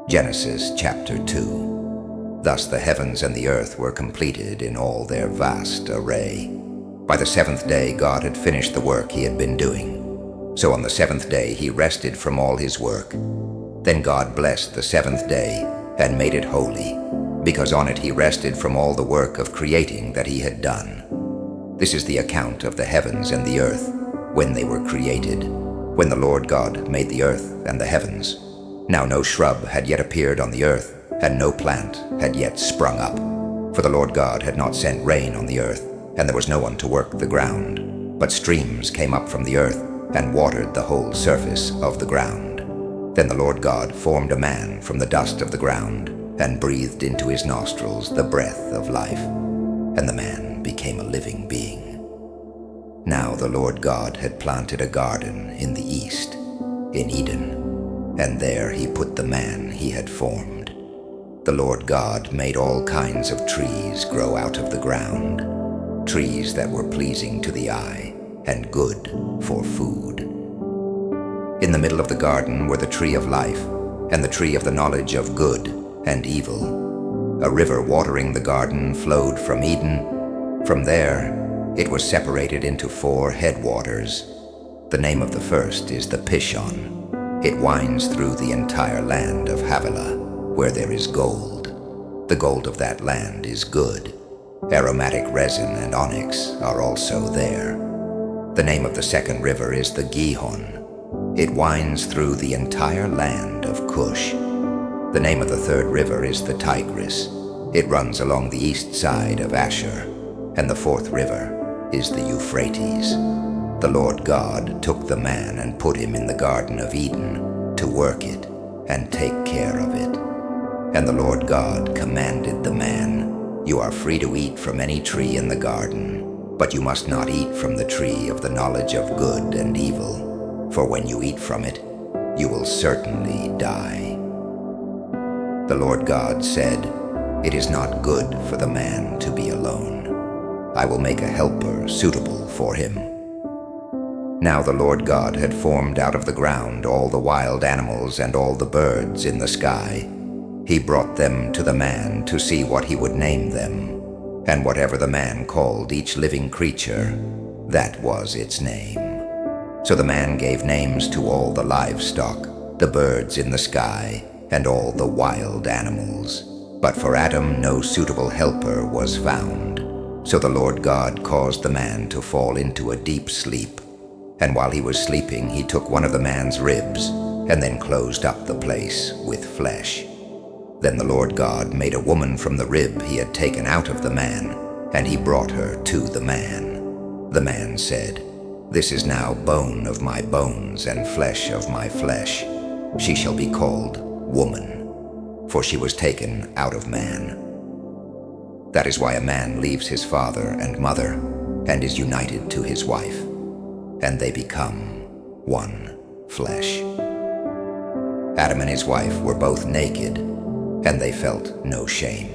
Genesis chapter 2. Thus the heavens and the earth were completed in all their vast array. By the seventh day God had finished the work he had been doing. So on the seventh day he rested from all his work. Then God blessed the seventh day and made it holy, because on it he rested from all the work of creating that he had done. This is the account of the heavens and the earth when they were created, when the Lord God made the earth and the heavens. Now no shrub had yet appeared on the earth, and no plant had yet sprung up. For the Lord God had not sent rain on the earth, and there was no one to work the ground. But streams came up from the earth and watered the whole surface of the ground. Then the Lord God formed a man from the dust of the ground, and breathed into his nostrils the breath of life, and the man became a living being. Now the Lord God had planted a garden in the east, in Eden, and there he put the man he had formed. The Lord God made all kinds of trees grow out of the ground, trees that were pleasing to the eye and good for food. In the middle of the garden were the tree of life and the tree of the knowledge of good and evil. A river watering the garden flowed from Eden. From there it was separated into 4 headwaters. The name of the first is the Pishon. It winds through the entire land of Havilah, where there is gold. The gold of that land is good. Aromatic resin and onyx are also there. The name of the second river is the Gihon. It winds through the entire land of Cush. The name of the third river is the Tigris. It runs along the east side of Asher. And the fourth river is the Euphrates. The Lord God took the man and put him in the Garden of Eden to work it and take care of it. And the Lord God commanded the man, "You are free to eat from any tree in the garden, but you must not eat from the tree of the knowledge of good and evil, for when you eat from it, you will certainly die." The Lord God said, "It is not good for the man to be alone. I will make a helper suitable for him." Now the Lord God had formed out of the ground all the wild animals and all the birds in the sky. He brought them to the man to see what he would name them. And whatever the man called each living creature, that was its name. So the man gave names to all the livestock, the birds in the sky, and all the wild animals. But for Adam no suitable helper was found. So the Lord God caused the man to fall into a deep sleep. And while he was sleeping, he took one of the man's ribs, and then closed up the place with flesh. Then the Lord God made a woman from the rib he had taken out of the man, and he brought her to the man. The man said, "This is now bone of my bones and flesh of my flesh. She shall be called woman, for she was taken out of man." That is why a man leaves his father and mother and is united to his wife, and they become one flesh. Adam and his wife were both naked, and they felt no shame.